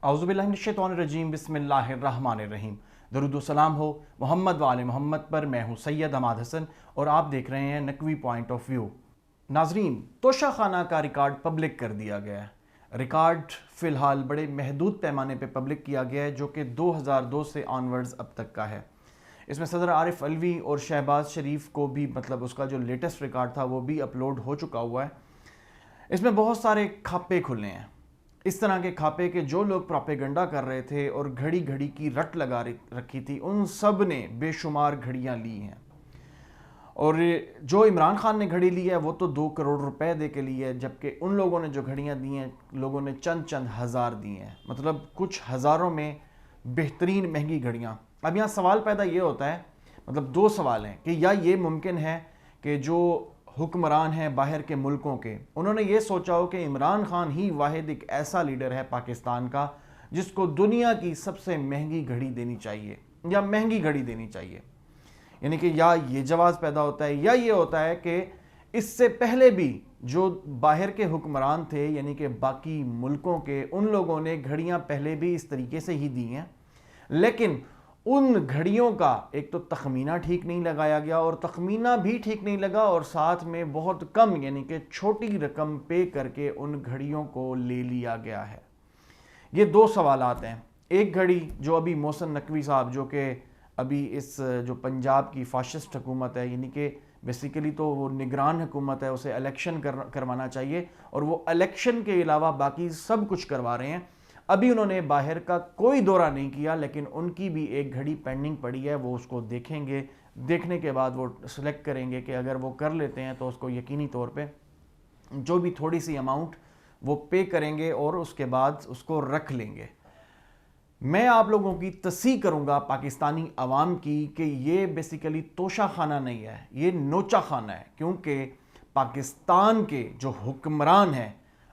اعوذ باللہ من الشیطان الرجیم بسم اللہ الرحمن الرحیم۔ درود و سلام ہو محمد و آل محمد پر۔ میں ہوں سید حماد حسن اور آپ دیکھ رہے ہیں نقوی پوائنٹ آف ویو۔ ناظرین، توشہ خانہ کا ریکارڈ پبلک کر دیا گیا ہے۔ ریکارڈ فی الحال بڑے محدود پیمانے پہ پبلک کیا گیا ہے، جو کہ 2002 سے آنورڈز اب تک کا ہے۔ اس میں صدر عارف علوی اور شہباز شریف کو بھی اس کا جو لیٹسٹ ریکارڈ تھا وہ بھی اپلوڈ ہو چکا ہوا ہے۔ اس میں بہت سارے کھاپے کھلے ہیں، اس طرح کے کھاپے کہ جو لوگ پروپیگنڈا کر رہے تھے اور گھڑی گھڑی کی رٹ لگا رکھی تھی، ان سب نے بے شمار گھڑیاں لی ہیں۔ اور جو عمران خان نے گھڑی لی ہے وہ تو 2 کروڑ روپے دے کے لی ہے، جبکہ ان لوگوں نے جو گھڑیاں دی ہیں لوگوں نے چند ہزار دی ہیں، مطلب کچھ ہزاروں میں بہترین مہنگی گھڑیاں۔ اب یہاں سوال پیدا یہ ہوتا ہے، 2 سوال ہیں کہ یا یہ ممکن ہے کہ جو حکمران ہیں باہر کے ملکوں کے، انہوں نے یہ سوچا ہو کہ عمران خان ہی واحد ایک ایسا لیڈر ہے پاکستان کا جس کو دنیا کی سب سے مہنگی گھڑی دینی چاہیے یا مہنگی گھڑی دینی چاہیے، یعنی کہ یا یہ جواز پیدا ہوتا ہے، یا یہ ہوتا ہے کہ اس سے پہلے بھی جو باہر کے حکمران تھے یعنی کہ باقی ملکوں کے، ان لوگوں نے گھڑیاں پہلے بھی اس طریقے سے ہی دی ہیں، لیکن ان گھڑیوں کا ایک تو تخمینہ ٹھیک نہیں لگایا گیا، اور تخمینہ بھی ٹھیک نہیں لگا، اور ساتھ میں بہت کم یعنی کہ چھوٹی رقم پے کر کے ان گھڑیوں کو لے لیا گیا ہے۔ یہ 2 سوالات ہیں۔ ایک گھڑی جو ابھی محسن نقوی صاحب، جو کہ ابھی اس جو پنجاب کی فاشسٹ حکومت ہے، یعنی کہ بیسیکلی تو وہ نگران حکومت ہے، اسے الیکشن کروانا چاہیے اور وہ الیکشن کے علاوہ باقی سب کچھ کروا رہے ہیں۔ ابھی انہوں نے باہر کا کوئی دورہ نہیں کیا، لیکن ان کی بھی ایک گھڑی پینڈنگ پڑی ہے، وہ اس کو دیکھیں گے، دیکھنے کے بعد وہ سلیکٹ کریں گے کہ اگر وہ کر لیتے ہیں تو اس کو یقینی طور پہ جو بھی تھوڑی سی اماؤنٹ وہ پے کریں گے اور اس کے بعد اس کو رکھ لیں گے۔ میں آپ لوگوں کی تصحیح کروں گا پاکستانی عوام کی کہ یہ بیسیکلی توشہ خانہ نہیں ہے، یہ نوچہ خانہ ہے، کیونکہ پاکستان کے جو حکمران ہیں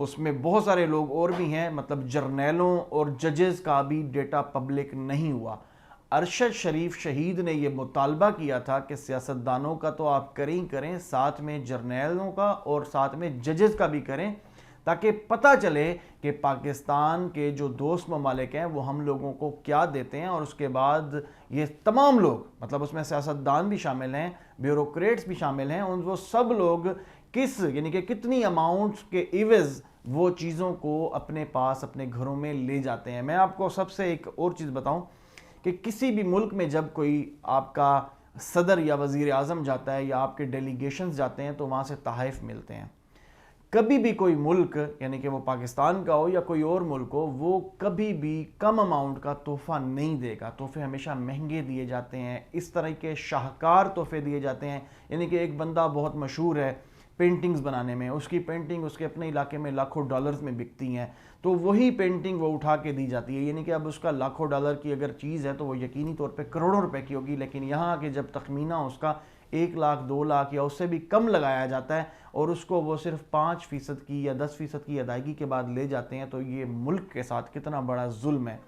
اس میں بہت سارے لوگ اور بھی ہیں، جرنیلوں اور ججز کا بھی ڈیٹا پبلک نہیں ہوا۔ ارشد شریف شہید نے یہ مطالبہ کیا تھا کہ سیاستدانوں کا تو آپ کریں ساتھ میں جرنیلوں کا اور ساتھ میں ججز کا بھی کریں، تاکہ پتہ چلے کہ پاکستان کے جو دوست ممالک ہیں وہ ہم لوگوں کو کیا دیتے ہیں، اور اس کے بعد یہ تمام لوگ اس میں سیاستدان بھی شامل ہیں، بیوروکریٹس بھی شامل ہیں، وہ سب لوگ یعنی کہ کتنی اماؤنٹ کے عوض وہ چیزوں کو اپنے پاس اپنے گھروں میں لے جاتے ہیں۔ میں آپ کو سب سے ایک اور چیز بتاؤں کہ کسی بھی ملک میں جب کوئی آپ کا صدر یا وزیر اعظم جاتا ہے یا آپ کے ڈیلیگیشنز جاتے ہیں تو وہاں سے تحائف ملتے ہیں۔ کبھی بھی کوئی ملک یعنی کہ وہ پاکستان کا ہو یا کوئی اور ملک ہو، وہ کبھی بھی کم اماؤنٹ کا تحفہ نہیں دے گا، تحفے ہمیشہ مہنگے دیے جاتے ہیں، اس طرح کے شاہکار تحفے دیے جاتے ہیں۔ یعنی کہ ایک بندہ بہت مشہور ہے پینٹنگز بنانے میں، اس کی پینٹنگ اس کے اپنے علاقے میں لاکھوں ڈالرز میں بکتی ہیں، تو وہی پینٹنگ وہ اٹھا کے دی جاتی ہے، یعنی کہ اب اس کا لاکھوں ڈالر کی اگر چیز ہے تو وہ یقینی طور پہ کروڑوں روپے کی ہوگی، لیکن یہاں کہ جب تخمینہ اس کا 1 لاکھ 2 لاکھ یا اس سے بھی کم لگایا جاتا ہے اور اس کو وہ صرف 5% کی یا 10% کی ادائیگی کے بعد لے جاتے ہیں، تو یہ ملک کے ساتھ کتنا بڑا ظلم ہے۔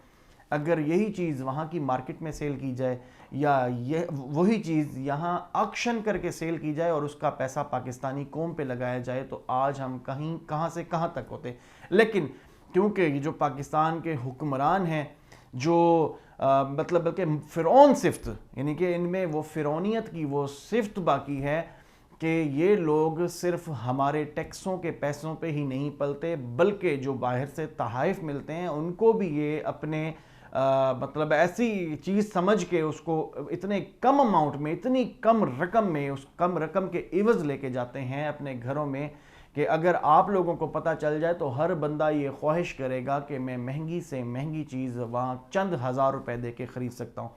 اگر یہی چیز وہاں کی مارکیٹ میں سیل کی جائے یا وہی چیز یہاں آکشن کر کے سیل کی جائے اور اس کا پیسہ پاکستانی قوم پہ لگایا جائے تو آج ہم کہاں سے کہاں تک ہوتے۔ لیکن کیونکہ یہ جو پاکستان کے حکمران ہیں، جو کہ فرعون صفت، یعنی کہ ان میں وہ فرعونیت کی وہ صفت باقی ہے کہ یہ لوگ صرف ہمارے ٹیکسوں کے پیسوں پہ ہی نہیں پلتے، بلکہ جو باہر سے تحائف ملتے ہیں ان کو بھی یہ اپنے ایسی چیز سمجھ کے اس کو اتنے کم اماؤنٹ میں، اتنی کم رقم میں، اس کم رقم کے عوض لے کے جاتے ہیں اپنے گھروں میں کہ اگر آپ لوگوں کو پتہ چل جائے تو ہر بندہ یہ خواہش کرے گا کہ میں مہنگی سے مہنگی چیز وہاں چند ہزار روپے دے کے خرید سکتا ہوں۔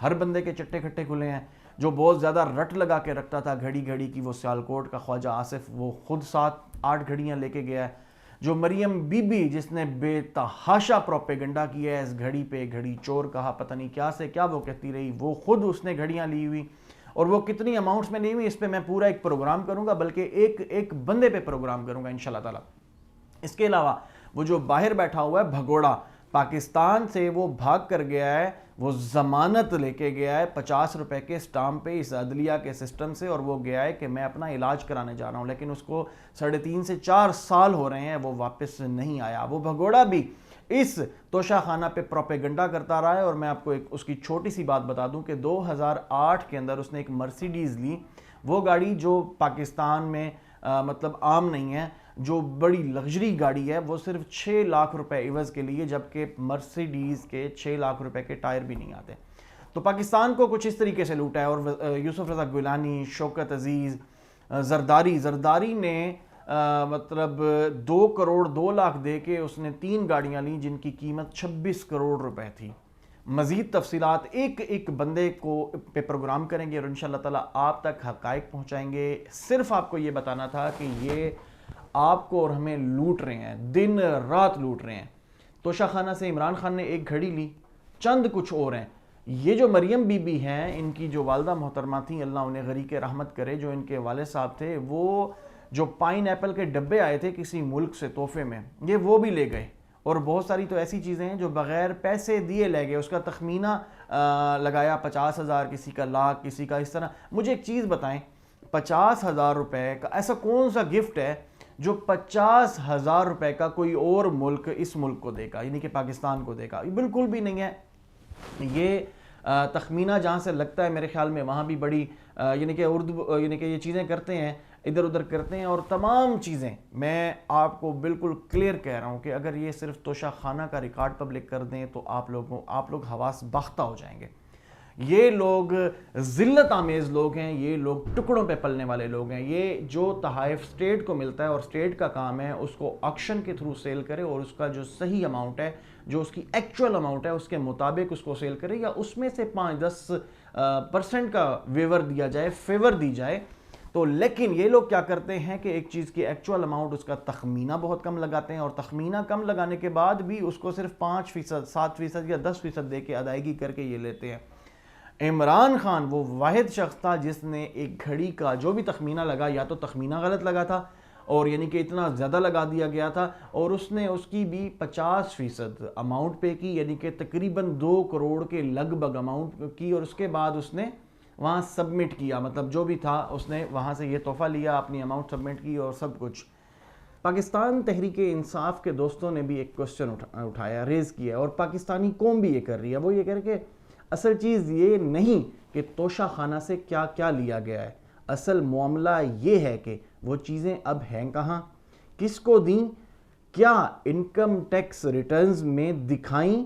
ہر بندے کے چٹے کھٹے کھلے ہیں۔ جو بہت زیادہ رٹ لگا کے رکھتا تھا گھڑی گھڑی کی، وہ سیالکوٹ کا خواجہ آصف، وہ خود 7-8 گھڑیاں لے کے گیا ہے۔ جو مریم بی بی جس نے بے تحاشا پروپیگنڈا کیا ہے اس گھڑی پہ، گھڑی چور کہا، پتہ نہیں کیا سے کیا وہ کہتی رہی، وہ خود اس نے گھڑیاں لی ہوئی، اور وہ کتنی اماؤنٹس میں لی ہوئی اس پہ میں پورا ایک پروگرام کروں گا، بلکہ ایک بندے پہ پروگرام کروں گا انشاءاللہ تعالی۔ اس کے علاوہ وہ جو باہر بیٹھا ہوا ہے بھگوڑا، پاکستان سے وہ بھاگ کر گیا ہے، وہ ضمانت لے کے گیا ہے 50 روپے کے سٹامپ پہ اس عدلیہ کے سسٹم سے، اور وہ گیا ہے کہ میں اپنا علاج کرانے جا رہا ہوں، لیکن اس کو 3.5 سے 4 سال ہو رہے ہیں وہ واپس نہیں آیا۔ وہ بھگوڑا بھی اس توشہ خانہ پہ پروپیگنڈا کرتا رہا ہے. اور میں آپ کو ایک اس کی چھوٹی سی بات بتا دوں کہ 2008 کے اندر اس نے ایک مرسیڈیز لی, وہ گاڑی جو پاکستان میں مطلب عام نہیں ہے, جو بڑی لگژری گاڑی ہے, وہ صرف 6 لاکھ روپے عوض کے لیے, جبکہ مرسیڈیز کے 6 لاکھ روپے کے ٹائر بھی نہیں آتے. تو پاکستان کو کچھ اس طریقے سے لوٹا ہے. اور یوسف رضا گیلانی, شوکت عزیز, زرداری نے مطلب 2 کروڑ 2 لاکھ دے کے اس نے 3 گاڑیاں لیں جن کی قیمت 26 کروڑ روپے تھی. مزید تفصیلات ایک بندے کو پہ پروگرام کریں گے اور انشاءاللہ تعالیٰ آپ تک حقائق پہنچائیں گے. صرف آپ کو یہ بتانا تھا کہ یہ آپ کو اور ہمیں لوٹ رہے ہیں, دن رات لوٹ رہے ہیں. توشہ خانہ سے عمران خان نے ایک گھڑی لی, چند کچھ اور ہیں. یہ جو مریم بی بی ہیں, ان کی جو والدہ محترمہ تھیں, اللہ انہیں غریق رحمت کرے, جو ان کے والد صاحب تھے, وہ جو پائن ایپل کے ڈبے آئے تھے کسی ملک سے تحفے میں, یہ وہ بھی لے گئے. اور بہت ساری تو ایسی چیزیں ہیں جو بغیر پیسے دیے لے گئے. اس کا تخمینہ لگایا 50,000, کسی کا لاکھ, کسی کا اس طرح. مجھے ایک چیز بتائیں, 50,000 روپے کا ایسا کون سا گفٹ ہے جو 50,000 روپے کا کوئی اور ملک اس ملک کو دے گا, یعنی کہ پاکستان کو دے گا؟ بالکل بھی نہیں ہے. یہ تخمینہ جہاں سے لگتا ہے میرے خیال میں وہاں بھی بڑی یعنی کہ اردو یعنی کہ یہ چیزیں کرتے ہیں, ادھر ادھر کرتے ہیں. اور تمام چیزیں میں آپ کو بالکل کلیئر کہہ رہا ہوں کہ اگر یہ صرف توشہ خانہ کا ریکارڈ پبلک کر دیں تو آپ لوگ حواس باختہ ہو جائیں گے. یہ لوگ ذلت آمیز لوگ ہیں, یہ لوگ ٹکڑوں پہ پلنے والے لوگ ہیں. یہ جو تحائف سٹیٹ کو ملتا ہے اور سٹیٹ کا کام ہے اس کو آکشن کے تھرو سیل کرے, اور اس کا جو صحیح اماؤنٹ ہے, جو اس کی ایکچول اماؤنٹ ہے, اس کے مطابق اس کو سیل کرے, یا اس میں سے 5-10% کا ویور دیا جائے, فیور دی جائے. تو لیکن یہ لوگ کیا کرتے ہیں کہ ایک چیز کی ایکچول اماؤنٹ, اس کا تخمینہ بہت کم لگاتے ہیں, اور تخمینہ کم لگانے کے بعد بھی اس کو صرف 5%, 7% یا 10% دے کے ادائیگی کر کے یہ لیتے ہیں. عمران خان وہ واحد شخص تھا جس نے ایک گھڑی کا جو بھی تخمینہ لگا, یا تو تخمینہ غلط لگا تھا اور یعنی کہ اتنا زیادہ لگا دیا گیا تھا, اور اس نے اس کی بھی 50% اماؤنٹ پے کی, یعنی کہ تقریباً 2 کروڑ کے لگ بھگ اماؤنٹ کی, اور اس کے بعد اس نے وہاں سبمٹ کیا, مطلب جو بھی تھا اس نے وہاں سے یہ تحفہ لیا, اپنی اماؤنٹ سبمٹ کی اور سب کچھ. پاکستان تحریک انصاف کے دوستوں نے بھی ایک کوسچن اٹھایا, ریز کیا, اور پاکستانی قوم بھی یہ کر رہی ہے. وہ یہ کہہ رہے کہ اصل چیز یہ نہیں کہ توشہ خانہ سے کیا کیا لیا گیا ہے, اصل معاملہ یہ ہے کہ وہ چیزیں اب ہیں کہاں, کس کو دیں, کیا انکم ٹیکس ریٹرنز میں دکھائیں,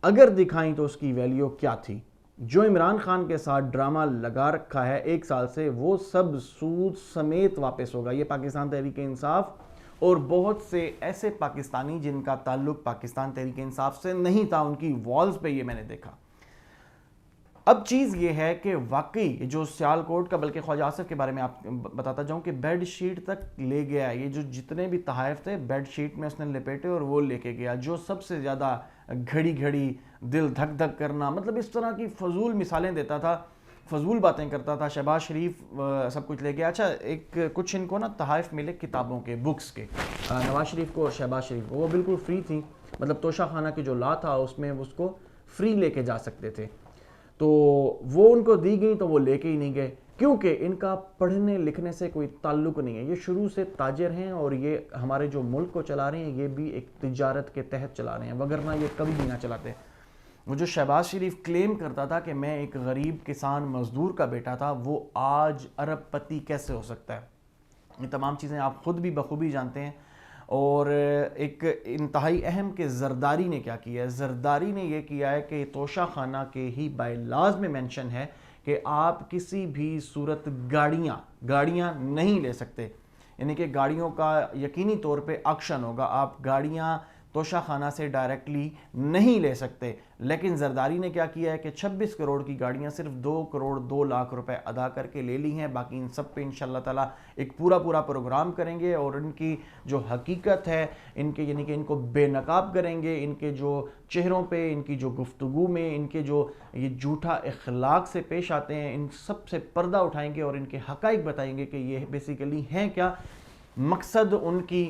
اگر دکھائیں تو اس کی ویلیو کیا تھی. جو عمران خان کے ساتھ ڈرامہ لگا رکھا ہے 1 سال سے, وہ سب سود سمیت واپس ہوگا. یہ پاکستان تحریک انصاف اور بہت سے ایسے پاکستانی جن کا تعلق پاکستان تحریک انصاف سے نہیں تھا, ان کی والز پہ یہ میں نے دیکھا. اب چیز یہ ہے کہ واقعی جو سیال کوٹ کا, بلکہ خواجہ آصف کے بارے میں آپ بتاتا جاؤں کہ بیڈ شیٹ تک لے گیا. یہ جو جتنے بھی تحائف تھے بیڈ شیٹ میں اس نے لپیٹے اور وہ لے کے گیا. جو سب سے زیادہ گھڑی دل دھک دھک کرنا, مطلب اس طرح کی فضول مثالیں دیتا تھا, فضول باتیں کرتا تھا. شہباز شریف سب کچھ لے گیا. اچھا, ایک کچھ ان کو نا تحائف ملے کتابوں کے, بکس کے. نواز شریف کو اور شہباز شریف کو وہ بالکل فری تھی, مطلب توشہ خانہ کی جو لا تھا اس میں اس کو فری لے کے جا سکتے تھے. تو وہ ان کو دی گئی تو وہ لے کے ہی نہیں گئے, کیونکہ ان کا پڑھنے لکھنے سے کوئی تعلق نہیں ہے. یہ شروع سے تاجر ہیں, اور یہ ہمارے جو ملک کو چلا رہے ہیں یہ بھی ایک تجارت کے تحت چلا رہے ہیں, وگرنہ یہ کبھی بھی نہ چلاتے. وہ جو شہباز شریف کلیم کرتا تھا کہ میں ایک غریب کسان مزدور کا بیٹا تھا, وہ آج ارب پتی کیسے ہو سکتا ہے؟ یہ تمام چیزیں آپ خود بھی بخوبی جانتے ہیں. اور ایک انتہائی اہم کہ زرداری نے کیا کیا ہے. زرداری نے یہ کیا ہے کہ توشہ خانہ کے ہی بائی لاز میں مینشن ہے کہ آپ کسی بھی صورت گاڑیاں نہیں لے سکتے, یعنی کہ گاڑیوں کا یقینی طور پہ آکشن ہوگا. آپ گاڑیاں توشہ خانہ سے ڈائریکٹلی نہیں لے سکتے. لیکن زرداری نے کیا کیا ہے کہ 26 کروڑ کی گاڑیاں صرف 2 کروڑ 2 لاکھ روپے ادا کر کے لے لی ہیں. باقی ان سب پہ انشاءاللہ تعالیٰ ایک پورا پروگرام کریں گے, اور ان کی جو حقیقت ہے ان کے, یعنی کہ ان کو بے نقاب کریں گے, ان کے جو چہروں پہ, ان کی جو گفتگو میں, ان کے جو یہ جھوٹا اخلاق سے پیش آتے ہیں, ان سب سے پردہ اٹھائیں گے اور ان کے حقائق بتائیں گے کہ یہ بیسیکلی ہیں کیا. مقصد ان کی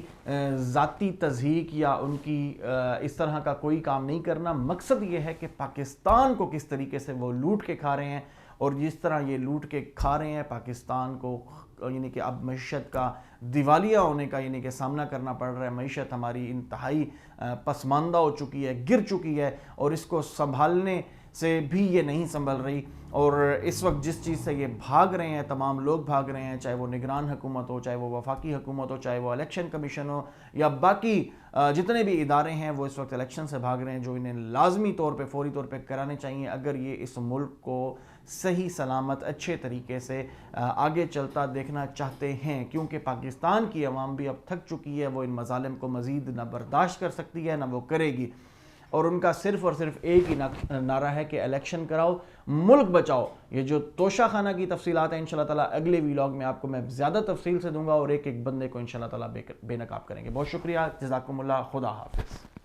ذاتی تضحیک یا ان کی اس طرح کا کوئی کام نہیں کرنا. مقصد یہ ہے کہ پاکستان کو کس طریقے سے وہ لوٹ کے کھا رہے ہیں, اور جس طرح یہ لوٹ کے کھا رہے ہیں پاکستان کو ملک یعنی کہ اب معیشت کا دیوالیہ ہونے کا یعنی کہ سامنا کرنا پڑ رہا ہے. معیشت ہماری انتہائی پسماندہ ہو چکی ہے, گر چکی ہے, اور اس کو سنبھالنے سے بھی یہ نہیں سنبھل رہی. اور اس وقت جس چیز سے یہ بھاگ رہے ہیں, تمام لوگ بھاگ رہے ہیں, چاہے وہ نگران حکومت ہو, چاہے وہ وفاقی حکومت ہو, چاہے وہ الیکشن کمیشن ہو, یا باقی جتنے بھی ادارے ہیں, وہ اس وقت الیکشن سے بھاگ رہے ہیں جو انہیں لازمی طور پہ فوری طور پہ کرانے چاہیے اگر یہ اس ملک کو صحیح سلامت اچھے طریقے سے آگے چلتا دیکھنا چاہتے ہیں. کیونکہ پاکستان کی عوام بھی اب تھک چکی ہے, وہ ان مظالم کو مزید نہ برداشت کر سکتی ہے نہ وہ کرے گی, اور ان کا صرف اور صرف ایک ہی نعرہ ہے کہ الیکشن کراؤ, ملک بچاؤ. یہ جو توشہ خانہ کی تفصیلات ہیں انشاءاللہ تعالیٰ اگلے ویلاگ میں آپ کو میں زیادہ تفصیل سے دوں گا, اور ایک ایک بندے کو انشاءاللہ تعالیٰ بے نقاب کریں گے. بہت شکریہ, جزاکم اللہ, خدا حافظ.